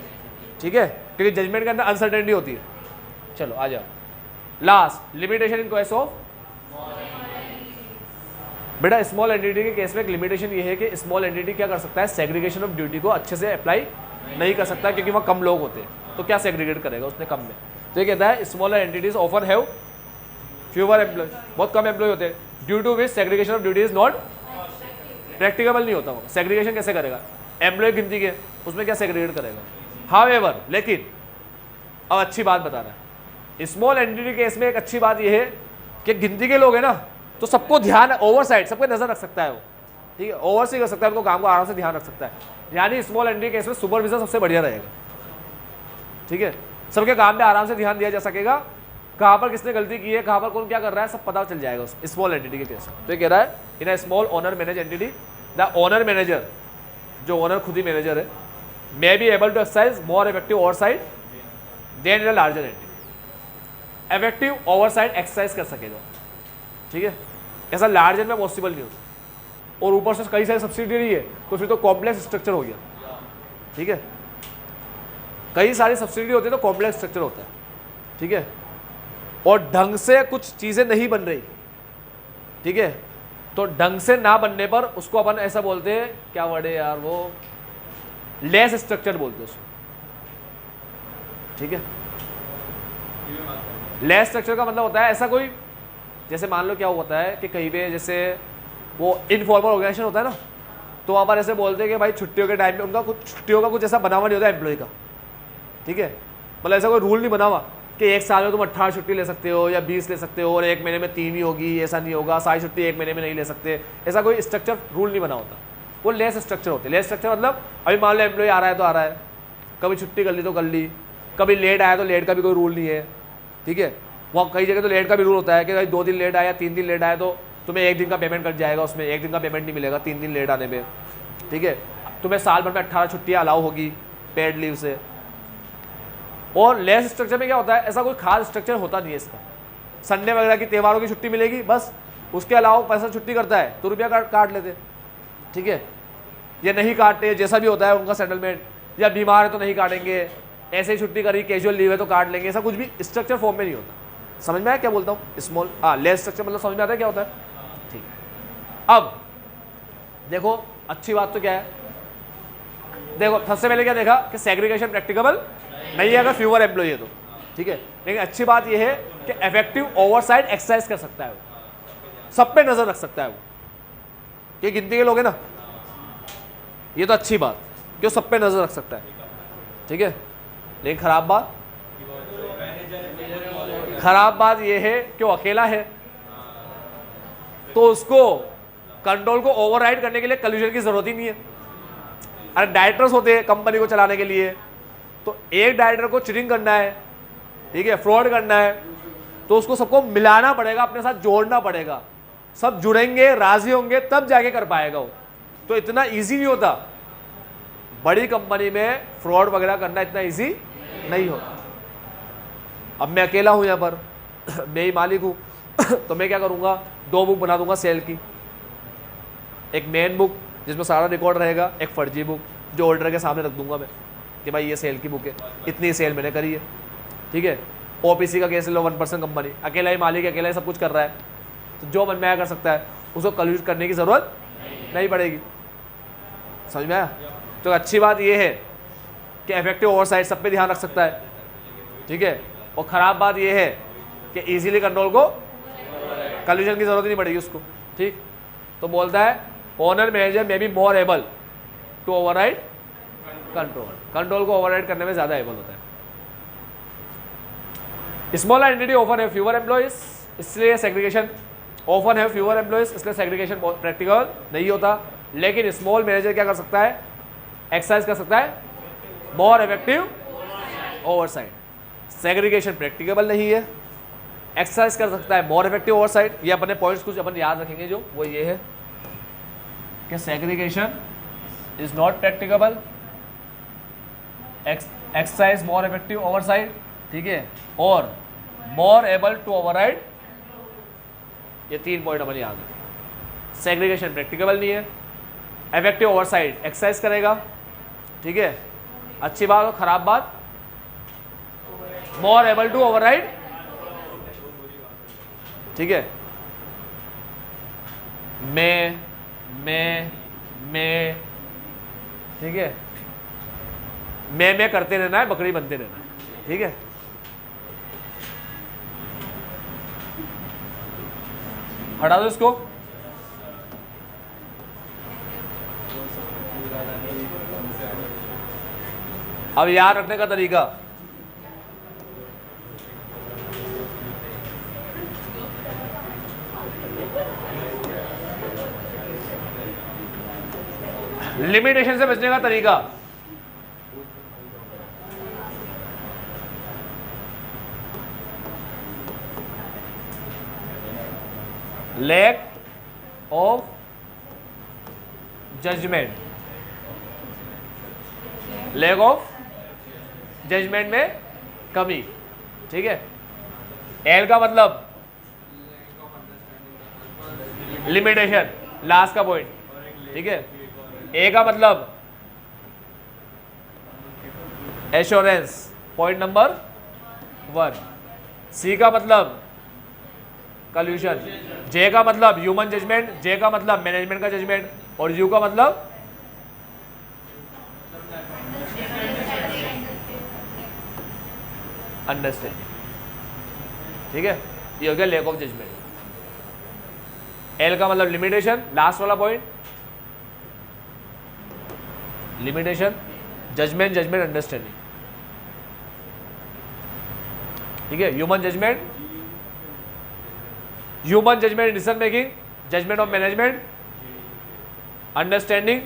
ठीक है, क्योंकि जजमेंट के अंदर अनसर्टेनिटी होती है। चलो आ जाओ, last limitation in case of, बेटा स्मॉल एंटिटी के केस में एक लिमिटेशन ये है कि स्मॉल एंटिटी क्या कर सकता है, सेग्रीगेशन ऑफ ड्यूटी को अच्छे से अप्लाई नहीं कर सकता, क्योंकि वहाँ कम लोग होते हैं, तो क्या सेग्रीगेट करेगा उसने कम में। तो ये कहता है smaller entities often have fewer employ, बहुत कम एम्प्लॉय होते हैं, due to which segregation of duty is not practicable नहीं होता। वो सेग्रीगेशन कैसे करेगा, एम्प्लॉय गिनती के उसमें क्या सेग्रीगेट करेगा। हाउएवर, लेकिन अब अच्छी बात बता रहा है, स्मॉल एंटिटी केस में एक अच्छी बात यह है कि गिनती के लोग हैं ना, तो सबको ध्यान, ओवरसाइट, सबको नजर रख सकता है वो, ठीक है, ओवरसी कर सकता है, उनको काम को आराम से ध्यान रख सकता है। यानी स्मॉल एंटिटी केस में सुपरविजन सबसे बढ़िया रहेगा, ठीक है, सबके काम पे आराम से ध्यान दिया जा सकेगा, कहाँ पर किसने गलती की है, कहाँ पर कौन क्या कर रहा है, सब पता चल जाएगा उस स्मॉल एंटिटी के केस में। तो ये कह रहा है in a small owner manage entity the owner manager, जो ओनर खुद ही मैनेजर है, may be able to exercise more effective oversight than in a larger entity. Effective oversight exercise कर सकेगा, ठीक है, ऐसा लार्जर में पॉसिबल नहीं होता। और ऊपर से कई सारी सब्सिडियरी है तो फिर तो कॉम्प्लेक्स स्ट्रक्चर हो गया, ठीक है, कई सारी सब्सिडी होती है तो कॉम्प्लेक्स स्ट्रक्चर होता है, ठीक है, और ढंग से कुछ चीज़ें नहीं बन रही, ठीक है, तो ढंग से ना बनने पर उसको अपन ऐसा बोलते हैं, क्या वर्ड है यार वो, लेस स्ट्रक्चर बोलते हैं उसको, ठीक है। लेस स्ट्रक्चर का मतलब होता है ऐसा कोई, जैसे मान लो क्या होता है कि कहीं पे जैसे वो इनफॉर्मल ऑर्गेनाइजेशन होता है ना, तो वहाँ पर ऐसे बोलते हैं कि भाई छुट्टियों के टाइम पे उनका कुछ छुट्टियों का कुछ ऐसा बना हुआ नहीं होता एम्प्लॉय का, ठीक है, मतलब ऐसा कोई रूल नहीं बना हुआ कि एक साल में तुम 18 छुट्टी ले सकते हो या 20 ले सकते हो और एक महीने में 3 ही होगी, ऐसा नहीं होगा, सारी छुट्टी एक महीने में नहीं ले सकते, ऐसा कोई स्ट्रक्चर रूल नहीं बना होता, वो लेस स्ट्रक्चर होते हैं। लेस स्ट्रक्चर मतलब अभी मान लो एम्प्लॉय आ रहा है तो आ रहा है, कभी छुट्टी कर ली तो कर ली, कभी लेट आया तो लेट का भी कोई रूल नहीं है, ठीक है, वहाँ कई जगह तो लेट का भी रूल होता है कि भाई 2 दिन लेट आया 3 दिन लेट आया तो तुम्हें 1 दिन का पेमेंट कट जाएगा, उसमें 1 दिन का पेमेंट नहीं मिलेगा 3 दिन लेट आने में, ठीक है, तुम्हें साल भर में 18 छुट्टियाँ अलाउ होगी पेड लीव से। और लेस स्ट्रक्चर में क्या होता है, ऐसा कोई खास स्ट्रक्चर होता नहीं है इसका, संडे वगैरह की त्योहारों की छुट्टी मिलेगी बस, उसके अलावा पैसा छुट्टी करता है तो रुपया काट लेते, ठीक है, या नहीं काटते, जैसा भी होता है उनका सेटलमेंट, या बीमार है तो नहीं काटेंगे, ऐसे ही छुट्टी करी कैजुअल लीव है तो काट लेंगे, ऐसा कुछ भी स्ट्रक्चर फॉर्म में नहीं होता। समझ में आया क्या बोलता हूँ, स्मॉल लेस स्ट्रक्चर मतलब समझ में आता है क्या होता है, ठीक है। अब देखो अच्छी बात तो क्या है, देखो सबसे पहले क्या देखा कि सेग्रीगेशन प्रैक्टिकेबल नहीं है अगर फ्यूअर एम्प्लॉई है तो, ठीक है, लेकिन अच्छी बात यह है कि इफेक्टिव ओवरसाइट एक्सरसाइज कर सकता है वो, सब पे नजर रख सकता है वो, ये गिनती के लोग हैं ना, ये तो अच्छी बात क्यों सब पे नजर रख सकता है, ठीक है। लेकिन खराब बात यह है कि वो अकेला है तो उसको कंट्रोल को ओवरराइड करने के लिए कल्यूजन की जरूरत ही नहीं है। अरे डायरेक्टर्स होते हैं कंपनी को चलाने के लिए, तो एक डायरेक्टर को चीटिंग करना है, ठीक है, फ्रॉड करना है, तो उसको सबको मिलाना पड़ेगा, अपने साथ जोड़ना पड़ेगा, सब जुड़ेंगे राजी होंगे तब जाके कर पाएगा वो, तो इतना इजी नहीं होता। बड़ी कंपनी में फ्रॉड वगैरह करना इतना इजी नहीं होता। अब मैं अकेला हूं यहां पर मैं ही मालिक हूं तो मैं क्या करूंगा, 2 बुक बना दूंगा सेल की, एक मेन बुक जिसमें सारा रिकॉर्ड रहेगा, एक फर्जी बुक जो ऑर्डर के सामने रख दूंगा मैं कि भाई ये सेल की बुक है, इतनी सेल मैंने करी है, ठीक है। ओपीसी का केस लो, 1% कंपनी, अकेला ही मालिक है, अकेला ही सब कुछ कर रहा है, तो जो मन में आया कर सकता है, उसको कल्यूट करने की ज़रूरत नहीं पड़ेगी। समझ में आया? तो अच्छी बात ये है कि इफेक्टिव ओवरसाइट सब पे ध्यान रख सकता है, ठीक है, और ख़राब बात ये है कि इजीली कंट्रोल को कल्यूजन की ज़रूरत नहीं पड़ेगी उसको, ठीक। तो बोलता है owner manager may be more able to override control को ओवरराइड करने में ज़्यादा एबल होता है। स्मॉल एंटिटी ऑफन है फ्यूअर एम्प्लॉइज, इसलिए सेग्रीगेशन ऑफन है फ्यूअर एम्प्लॉइज, इसलिए सेग्रीगेशन प्रैक्टिकल नहीं होता। लेकिन स्मॉल मैनेजर क्या कर सकता है, एक्सरसाइज कर सकता है मोर इफेक्टिव ओवरसाइट। सेग्रीगेशन प्रैक्टिकेबल नहीं है, एक्सरसाइज कर सकता है मोर इफेक्टिव ओवरसाइट। ये अपने पॉइंट्स कुछ अपन याद रखेंगे, जो वो ये है कि segregation is not practicable, exercise more effective oversight, ठीक है, और मोर एबल टू ओवरराइड। ये 3 पॉइंट अपन याद रखें। सेग्रीगेशन प्रैक्टिकेबल नहीं है, इफेक्टिव ओवरसाइट एक्सरसाइज करेगा, ठीक है, अच्छी बात और खराब बात, मोर एबल टू ओवरराइड, ठीक है। मैं ठीक है, मैं करते रहना है, बकरी बनते रहना है, ठीक है। हटा दो इसको। अब याद रखने का तरीका, लिमिटेशन से बचने का तरीका, lack of judgement, lack of judgement में कमी, ठीक है। एल का मतलब लिमिटेशन, लास्ट का पॉइंट, ठीक है। ए का मतलब एश्योरेंस, पॉइंट नंबर 1। सी का मतलब कल्यूशन, जे का मतलब ह्यूमन जजमेंट, जे का मतलब मैनेजमेंट का जजमेंट, और यू का मतलब अंडरस्टैंडिंग, ठीक है। ये हो गया लैक ऑफ जजमेंट। एल का मतलब लिमिटेशन, लास्ट वाला point, limitation, judgement, judgement, understanding, ठीक है। Human judgement, human judgement decision making, judgement of management, understanding,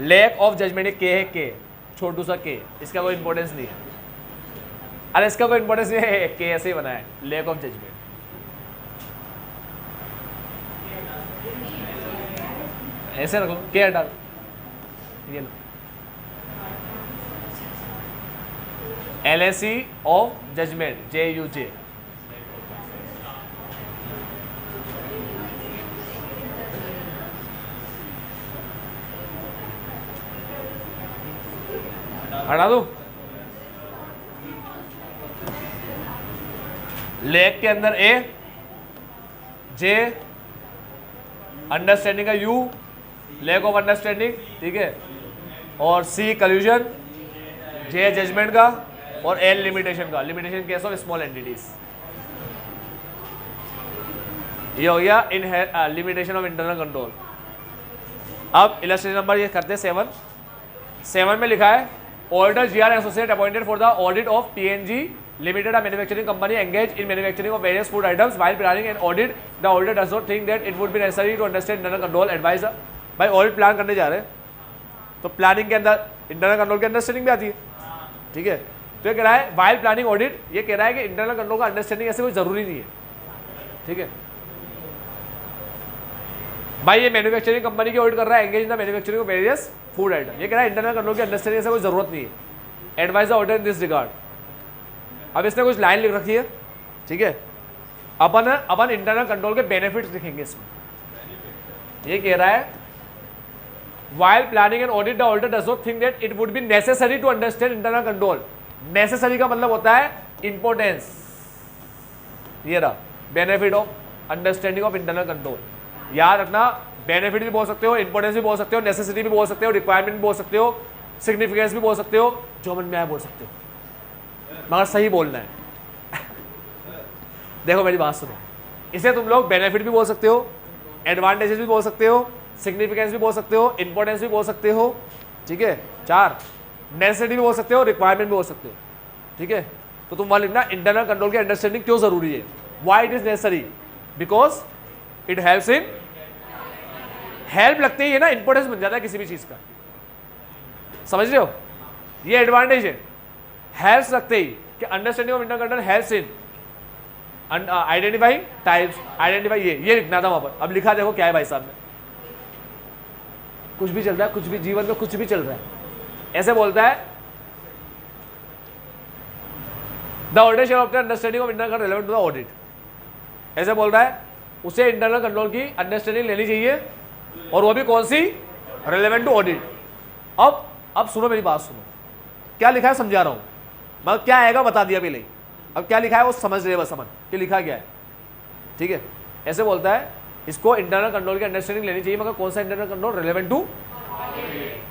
lack of judgement. के है, के छोटू सा के, इसका कोई इंपॉर्टेंस नहीं है। अरे इसका कोई इंपॉर्टेंस नहीं है, के ऐसे ही बना है, लैक ऑफ जजमेंट। ऐसे रख लो, के हटा लो, ये लो, LAC ऑफ जजमेंट, JUJ। हटा दो। लैक के अंदर ए, जे अंडरस्टैंडिंग का यू, लैक ऑफ अंडरस्टैंडिंग, ठीक है। और सी कल्यूजन, जे जजमेंट का, और एल लिमिटेशन का, limitation case of small entities. ये हो गया इन लिमिटेशन ऑफ इंटरनल कंट्रोल। अब इलस्ट्रेशन नंबर ये करते हैं 7 में लिखा है auditor GR associate appointed for the audit of PNG limited, a manufacturing company engaged in manufacturing of various food items. While planning an audit, the auditor does not think that it would be necessary to understand internal control advice. भाई audit plan करने जा रहे हैं तो planning के अंदर internal control की understanding भी आती है, ठीक है। तो ये कह रहा है वाइल प्लानिंग ऑडिट, ये कह रहा है कि इंटरनल कंट्रोल का अंडरस्टैंडिंग ऐसे कोई जरूरी नहीं है, ठीक है। भाई ये मैन्युफैक्चरिंग कंपनी की ऑडिट कर रहा है, engage in the manufacturing of various food item, ये कह रहा है इंटरनल कंट्रोल की अंडरस्टैंडिंग ऐसे कोई जरूरत नहीं है। Advice the auditor in this regard. अब इसने कुछ लाइन लिख रखी है, ठीक है। अपन इंटरनल कंट्रोल के बेनिफिट्स लिखेंगे इसमें। ये कह रहा है while planning an audit the auditor does not think that it would be necessary to understand internal control। necessary का मतलब होता है importance, ये रहा benefit of understanding of internal control। याद रखना, benefit भी बोल सकते हो, importance भी बोल सकते हो, necessity भी बोल सकते हो, requirement भी बोल सकते हो, significance भी बोल सकते हो, जो मन में आए बोल सकते हो, मगर सही बोलना है। देखो मेरी बात सुनो, इसे तुम लोग बेनिफिट भी बोल सकते हो, एडवांटेजेस भी बोल सकते हो, सिग्निफिकेंस भी बोल सकते हो, इंपॉर्टेंस भी बोल सकते हो, ठीक है। 4 नेसेसिटी भी बोल सकते हो, रिक्वायरमेंट भी बोल सकते हो, ठीक है। तो तुम वहां लिखना इंटरनल कंट्रोल की अंडरस्टैंडिंग क्यों जरूरी है, why it is necessary, because it helps in, help लगते ही है ना, इंपॉर्टेंस बन जाता है किसी भी चीज का, समझ रहे हो। ये एडवांटेज है, हेल्प्स लगते ही कि understanding of internal control helps in identifying types, identify, ये लिखना था वहां पर। अब लिखा देखो क्या है भाई साहब ने, कुछ भी चल रहा है, कुछ भी जीवन में कुछ भी चल रहा है, ऐसे बोलता है the auditor shall obtain understanding of internal control relevant to the audit, ऐसे बोल रहा है उसे इंटरनल कंट्रोल की अंडरस्टैंडिंग लेनी चाहिए, और वो भी कौन सी, रेलेवेंट टू ऑडिट। अब सुनो मेरी बात सुनो, क्या लिखा है समझा रहा हूं, मतलब क्या आएगा बता दिया पहले, अब क्या लिखा है वो समझ रहे बस, समझ कि लिखा क्या है, ठीक है। ऐसे बोलता है इसको इंटरनल कंट्रोल की अंडरस्टैंडिंग लेनी चाहिए, मगर कौन सा इंटरनल कंट्रोल, रेलेवेंट टू।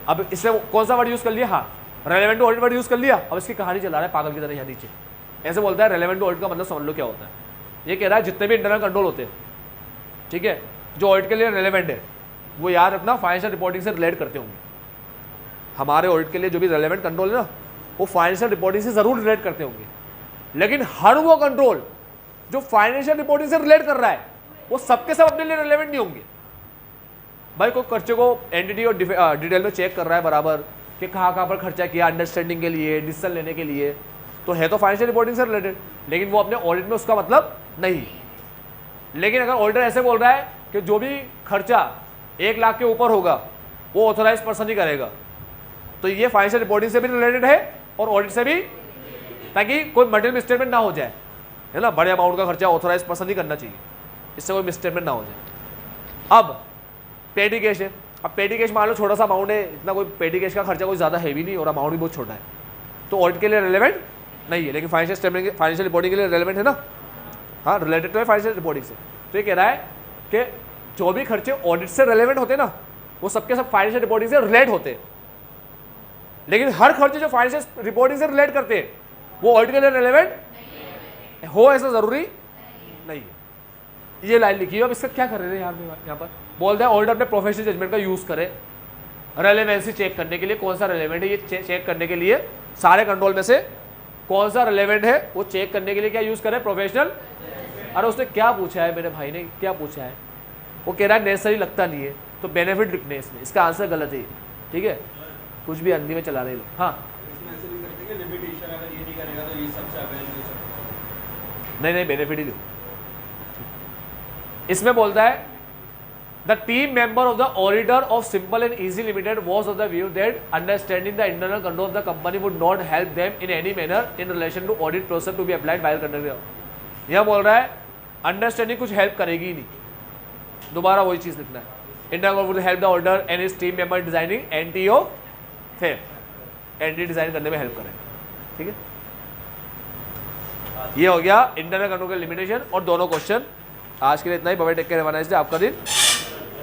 अब इसने कौन सा वर्ड यूज कर लिया, हाँ relevant to audit word use कर लिया। अब इसकी कहानी चला रहा है पागल की तरह यहाँ नीचे। ऐसे बोलता है रेलेवेंट टू ऑडिट का मतलब समझ लो क्या होता है। ये कह रहा है जितने भी इंटरनल कंट्रोल होते हैं, ठीक है, जो ऑडिट के लिए रेलेवेंट है, वो याद रखना फाइनेंशियल रिपोर्टिंग से रिलेट करते होंगे। हमारे ऑडिट के लिए जो भी रेलेवेंट कंट्रोल है ना, वो फाइनेंशियल रिपोर्टिंग से जरूर रिलेट करते होंगे, लेकिन हर वो कंट्रोल जो फाइनेंशियल रिपोर्टिंग से रिलेट कर रहा है वो सबके सब अपने लिए रिलेवेंट नहीं होंगे। भाई कोई खर्चे को एंटिटी और डिटेल में चेक कर रहा है बराबर कि कहाँ पर खर्चा किया, अंडरस्टैंडिंग के लिए, डिसीजन लेने के लिए, तो है तो फाइनेंशियल रिपोर्टिंग से रिलेटेड, लेकिन वो अपने ऑडिट में उसका मतलब नहीं। लेकिन अगर ऑडिटर ऐसे बोल रहा है कि जो भी खर्चा 1 लाख के ऊपर होगा वो ऑथोराइज पर्सन ही करेगा, तो ये फाइनेंशियल रिपोर्टिंग से भी रिलेटेड है और ऑडिट से भी, ताकि कोई मटेरियल मिसस्टेटमेंट ना हो जाए, है ना। बड़े अमाउंट का खर्चा ऑथोराइज पर्सन ही करना चाहिए, इससे कोई मिसस्टेटमेंट ना हो जाए। अब पेटी कैश है। अब पेटी कैश मान लो छोटा सा अमाउंट है, इतना कोई पेटी कैश का खर्चा कोई ज़्यादा हैवी नहीं और अमाउंट भी बहुत छोटा है, तो ऑडिट के लिए रेलेवेंट नहीं है, लेकिन फाइनेंशियल स्टेटमेंट फाइनेंशियल रिपोर्टिंग के लिए रेलेवेंट है ना। हाँ, रिलेटेड तो है फाइनेंशियल रिपोर्टिंग से। तो ये कह रहा है कि जो भी खर्चे ऑडिट से रेलेवेंट होते हैं ना, वो सबके सब फाइनेंशियल रिपोर्टिंग से रिलेट होते हैं, लेकिन हर खर्चे जो फाइनेंशियल रिपोर्टिंग से रिलेट करते हैं वो ऑडिट के लिए रेलेवेंट हो, ऐसा जरूरी नहीं है। ये लाइन लिखी है। अब इसका क्या कर रहे हैं यहाँ पर बोलते हैं ऑडिटर अपने प्रोफेशनल जजमेंट का यूज करें रेलेवेंसी चेक करने के लिए, कौन सा रेलेवेंट है ये चेक करने के लिए, सारे कंट्रोल में से कौन सा रेलेवेंट है वो चेक करने के लिए क्या यूज करें, प्रोफेशनल। अरे उसने क्या पूछा है, मेरे भाई ने क्या पूछा है, वो कह रहा है नेसेसरी लगता नहीं है, तो बेनिफिट लिखने इसमें, इसका आंसर गलत है, ठीक है। कुछ भी अंधी में चला रहे लोग। हाँ, नहीं बेनिफिट ही लिखो। इसमें बोलता है the team member of the auditor of simple and easy limited was of the view that understanding the internal control of the company would not help them in any manner in relation to audit process to be applied while conducting. यह बोल रहा है understanding कुछ help करेगी ही नहीं, दोबारा वही चीज लिखना है। Internal would help the auditor and his team member designing NTO fair, NT design करने में हेल्प करें, ठीक है। ये हो गया इंटरनल कंट्रोल के लिमिटेशन और दोनों क्वेश्चन। आज के लिए इतना ही। Bye take care, have a nice day. आपका दिन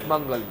मंगल।